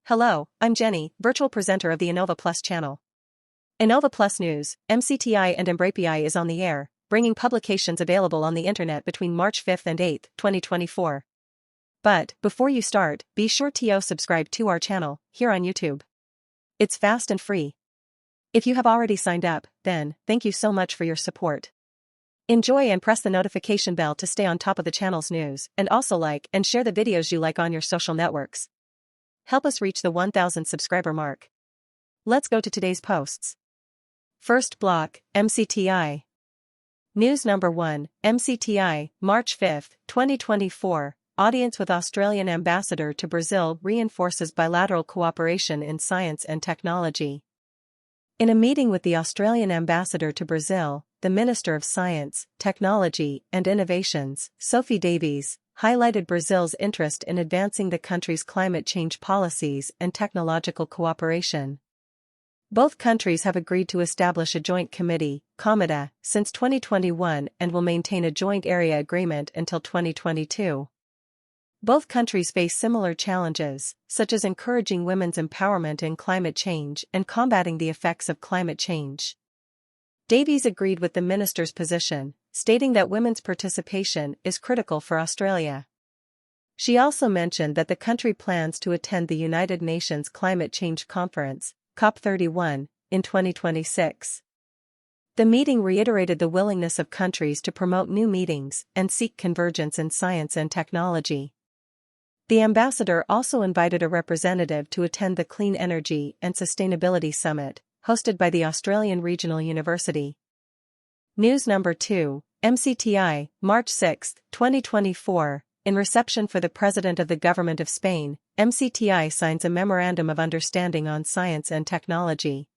Hello, I'm Jenny, virtual presenter of the Innova Plus channel. Innova Plus News, MCTI and EMBRAPII is on the air, bringing publications available on the internet between March 5th and 8th, 2024. But, before you start, be sure to subscribe to our channel, here on YouTube. It's fast and free. If you have already signed up, then, thank you so much for your support. Enjoy and press the notification bell to stay on top of the channel's news, and also like and share the videos you like on your social networks. Help us reach the 1,000 subscriber mark. Let's go to today's posts. First block, MCTI. News number 1, MCTI, March 5, 2024, audience with Australian ambassador to Brazil reinforces bilateral cooperation in science and technology. In a meeting with the Australian ambassador to Brazil, the Minister of Science, Technology and Innovations, Sophie Davies, highlighted Brazil's interest in advancing the country's climate change policies and technological cooperation. Both countries have agreed to establish a joint committee, COMITA, since 2021 and will maintain a joint area agreement until 2022. Both countries face similar challenges, such as encouraging women's empowerment in climate change and combating the effects of climate change. Davies agreed with the minister's position, stating that women's participation is critical for Australia. She also mentioned that the country plans to attend the United Nations Climate Change Conference, COP31, in 2026. The meeting reiterated the willingness of countries to promote new meetings and seek convergence in science and technology. The ambassador also invited a representative to attend the Clean Energy and Sustainability Summit, hosted by the Australian Regional University. News number 2, MCTI, March 6, 2024, in reception for the President of the Government of Spain, MCTI signs a Memorandum of Understanding on Science and Technology.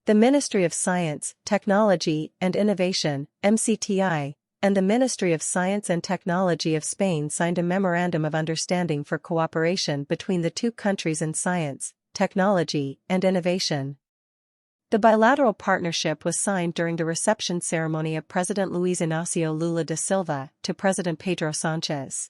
The Ministry of Science, Technology and Innovation, MCTI, and the Ministry of Science and Technology of Spain signed a Memorandum of Understanding for cooperation between the two countries in science, technology and innovation. The bilateral partnership was signed during the reception ceremony of President Luiz Inácio Lula da Silva to President Pedro Sánchez.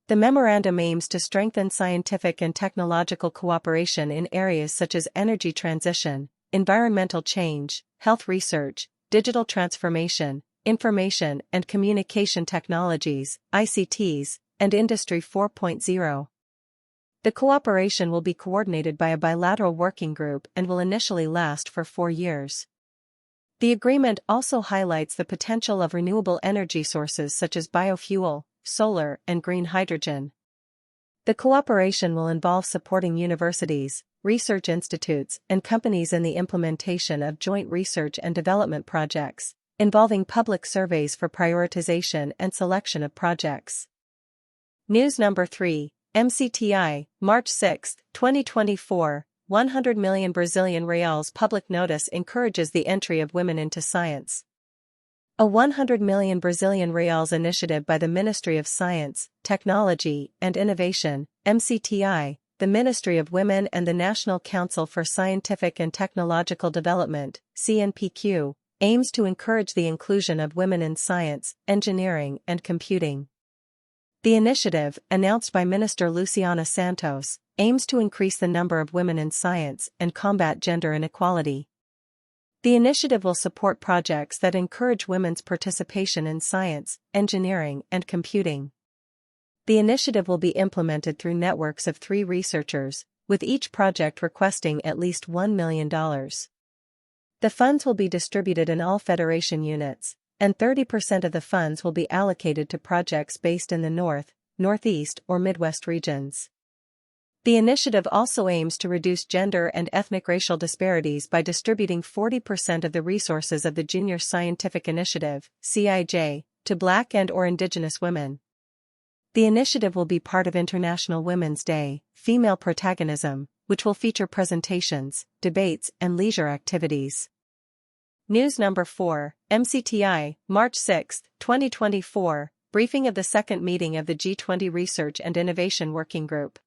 The memorandum aims to strengthen scientific and technological cooperation in areas such as energy transition, environmental change, health research, digital transformation, information and communication technologies, ICTs, and Industry 4.0. The cooperation will be coordinated by a bilateral working group and will initially last for 4 years. The agreement also highlights the potential of renewable energy sources such as biofuel, solar, and green hydrogen. The cooperation will involve supporting universities, research institutes, and companies in the implementation of joint research and development projects, involving public surveys for prioritization and selection of projects. News number 3. MCTI, March 6, 2024, 100 million Brazilian reais public notice encourages the entry of women into science. A 100 million Brazilian reais initiative by the Ministry of Science, Technology and Innovation, MCTI, the Ministry of Women and the National Council for Scientific and Technological Development, CNPq, aims to encourage the inclusion of women in science, engineering and computing. The initiative, announced by Minister Luciana Santos, aims to increase the number of women in science and combat gender inequality. The initiative will support projects that encourage women's participation in science, engineering, and computing. The initiative will be implemented through networks of 3 researchers, with each project requesting at least $1 million. The funds will be distributed in all federation units, and 30% of the funds will be allocated to projects based in the North, Northeast or Midwest regions. The initiative also aims to reduce gender and ethnic racial disparities by distributing 40% of the resources of the Junior Scientific Initiative, CIJ, to Black and/or Indigenous women. The initiative will be part of International Women's Day, Female Protagonism, which will feature presentations, debates, and leisure activities. News number 4, MCTI, March 6, 2024, briefing of the second meeting of the G20 Research and Innovation Working Group.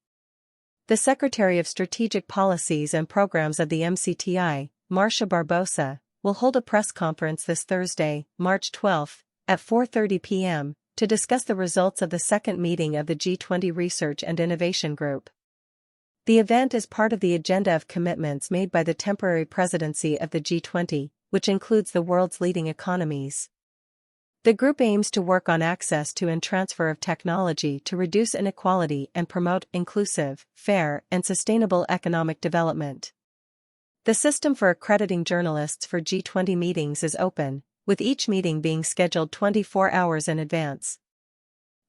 The Secretary of Strategic Policies and Programs of the MCTI, Marcia Barbosa, will hold a press conference this Thursday, March 12, at 4:30 p.m., to discuss the results of the second meeting of the G20 Research and Innovation Group. The event is part of the agenda of commitments made by the temporary presidency of the G20, which includes the world's leading economies. The group aims to work on access to and transfer of technology to reduce inequality and promote inclusive, fair, and sustainable economic development. The system for accrediting journalists for G20 meetings is open, with each meeting being scheduled 24 hours in advance.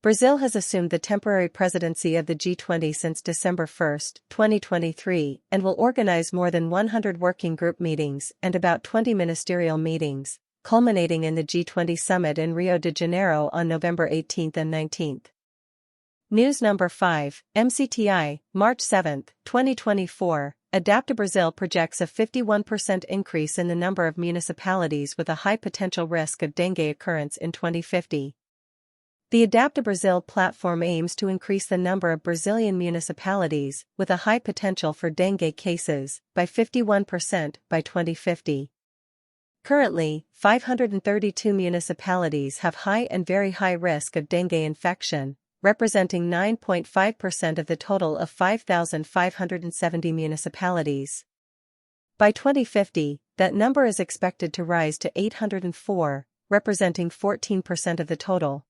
Brazil has assumed the temporary presidency of the G20 since December 1, 2023, and will organize more than 100 working group meetings and about 20 ministerial meetings, culminating in the G20 summit in Rio de Janeiro on November 18 and 19. News number 5, MCTI, March 7, 2024, AdaptaBrasil projects a 51% increase in the number of municipalities with a high potential risk of dengue occurrence in 2050. The AdaptaBrasil platform aims to increase the number of Brazilian municipalities with a high potential for dengue cases by 51% by 2050. Currently, 532 municipalities have high and very high risk of dengue infection, representing 9.5% of the total of 5,570 municipalities. By 2050, that number is expected to rise to 804, representing 14% of the total.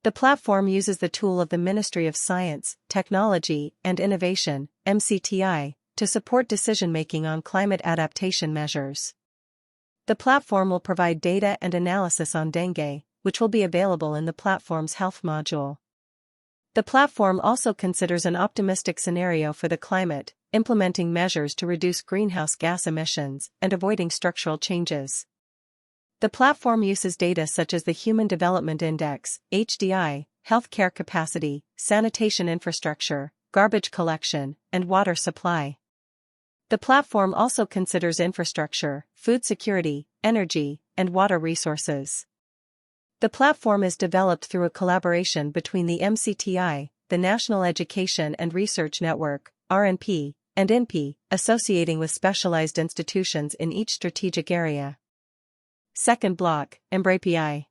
The platform uses the tool of the Ministry of Science, Technology, and Innovation, MCTI, to support decision-making on climate adaptation measures. The platform will provide data and analysis on dengue, which will be available in the platform's health module. The platform also considers an optimistic scenario for the climate, implementing measures to reduce greenhouse gas emissions and avoiding structural changes. The platform uses data such as the Human Development Index, HDI, healthcare capacity, sanitation infrastructure, garbage collection, and water supply. The platform also considers infrastructure, food security, energy, and water resources. The platform is developed through a collaboration between the MCTI, the National Education and Research Network, RNP, and INPI, associating with specialized institutions in each strategic area. Second block, EMBRAPII.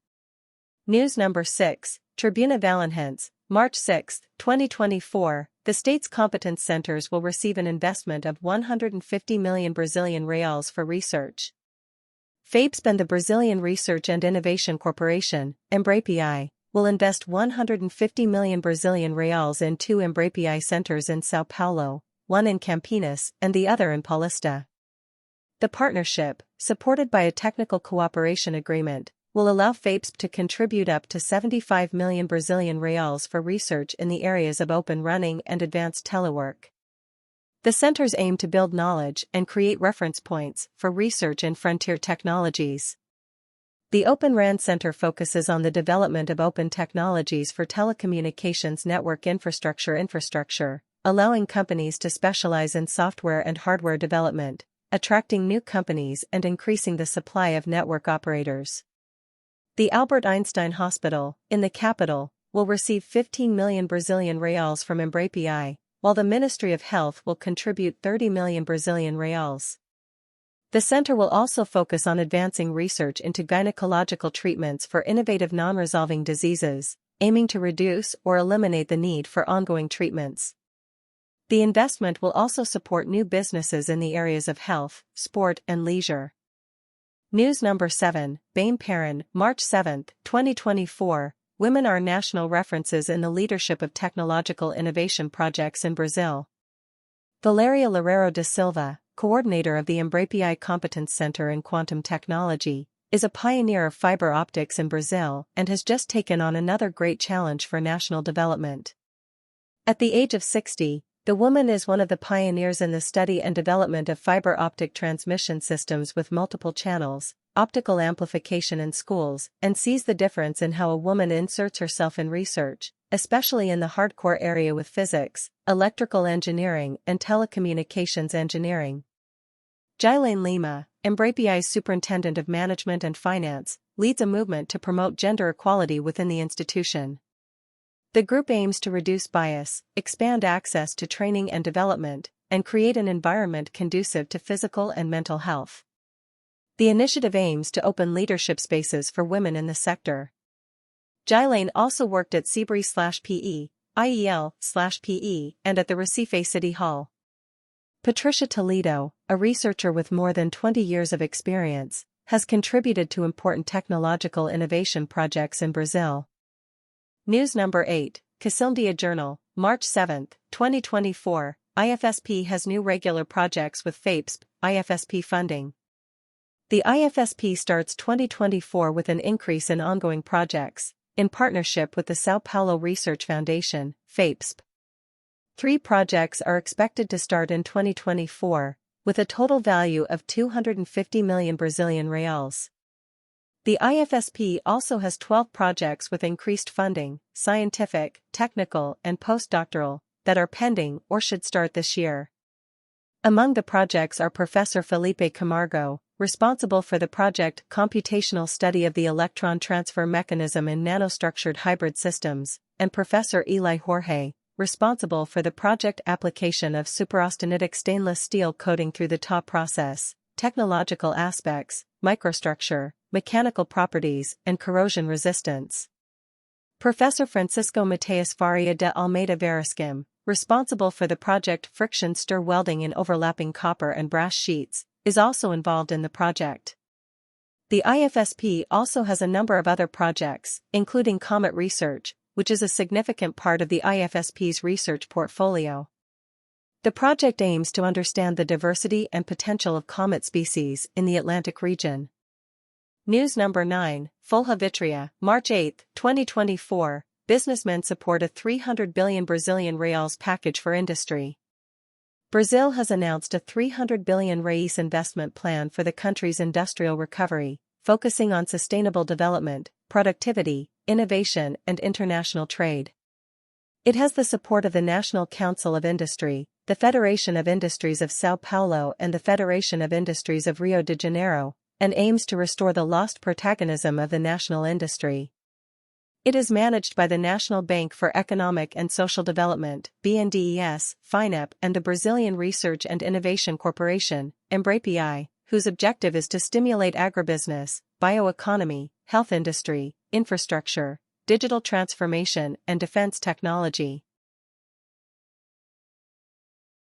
News number 6, TRIBUNA VALINHENSE, March 6, 2024, the state's Competence Centers will receive an investment of 150 million Brazilian reals for research. FABESP and the Brazilian Research and Innovation Corporation, EMBRAPII, will invest 150 million Brazilian reals in 2 EMBRAPII centers in São Paulo, one in Campinas and the other in Paulista. The partnership, supported by a technical cooperation agreement, will allow FABESP to contribute up to 75 million Brazilian reals for research in the areas of open running and advanced telework. The centers aim to build knowledge and create reference points for research in frontier technologies. The Open RAN Center focuses on the development of open technologies for telecommunications network infrastructure, allowing companies to specialize in software and hardware development, attracting new companies and increasing the supply of network operators. The Albert Einstein Hospital, in the capital, will receive 15 million Brazilian reals from EMBRAPII, while the Ministry of Health will contribute 30 million Brazilian reals. The center will also focus on advancing research into gynecological treatments for innovative non-resolving diseases, aiming to reduce or eliminate the need for ongoing treatments. The investment will also support new businesses in the areas of health, sport, and leisure. News number 7, BAME-PAREN, March 7, 2024, women are national references in the leadership of technological innovation projects in Brazil. Valeria Loureiro da Silva, coordinator of the EMBRAPII Competence Center in Quantum Technology, is a pioneer of fiber optics in Brazil and has just taken on another great challenge for national development. At the age of 60, the woman is one of the pioneers in the study and development of fiber optic transmission systems with multiple channels, optical amplification in schools, and sees the difference in how a woman inserts herself in research, especially in the hardcore area with physics, electrical engineering, and telecommunications engineering. Jailane Lima, EMBRAPII's Superintendent of Management and Finance, leads a movement to promote gender equality within the institution. The group aims to reduce bias, expand access to training and development, and create an environment conducive to physical and mental health. The initiative aims to open leadership spaces for women in the sector. Jailane also worked at Seabri/PE, IEL/PE, and at the Recife City Hall. Patricia Toledo, a researcher with more than 20 years of experience, has contributed to important technological innovation projects in Brazil. News number 8, Cacildia Journal, March 7, 2024, IFSP has new regular projects with FAPESP, IFSP funding. The IFSP starts 2024 with an increase in ongoing projects, in partnership with the São Paulo Research Foundation, FAPESP. 3 projects are expected to start in 2024, with a total value of 250 million Brazilian reals. The IFSP also has 12 projects with increased funding, scientific, technical, and postdoctoral, that are pending or should start this year. Among the projects are Professor Felipe Camargo, responsible for the project Computational Study of the Electron Transfer Mechanism in Nanostructured Hybrid Systems, and Professor Eli Jorge, responsible for the project Application of Superaustenitic Stainless Steel Coating through the TAW process, Technological Aspects, Microstructure, Mechanical Properties, and Corrosion Resistance. Professor Francisco Mateus Faria de Almeida Veriskim, responsible for the project Friction Stir Welding in Overlapping Copper and Brass Sheets, is also involved in the project. The IFSP also has a number of other projects, including Comet Research, which is a significant part of the IFSP's research portfolio. The project aims to understand the diversity and potential of comet species in the Atlantic region. News number 9, Folha Vitria, March 8, 2024, businessmen support a 300 billion Brazilian reais package for industry. Brazil has announced a 300 billion reais investment plan for the country's industrial recovery, focusing on sustainable development, productivity, innovation, and international trade. It has the support of the National Council of Industry, the Federation of Industries of São Paulo, and the Federation of Industries of Rio de Janeiro, and aims to restore the lost protagonism of the national industry. It is managed by the National Bank for Economic and Social Development, BNDES, FINEP, and the Brazilian Research and Innovation Corporation, EMBRAPII, whose objective is to stimulate agribusiness, bioeconomy, health industry, infrastructure, digital transformation, and defense technology.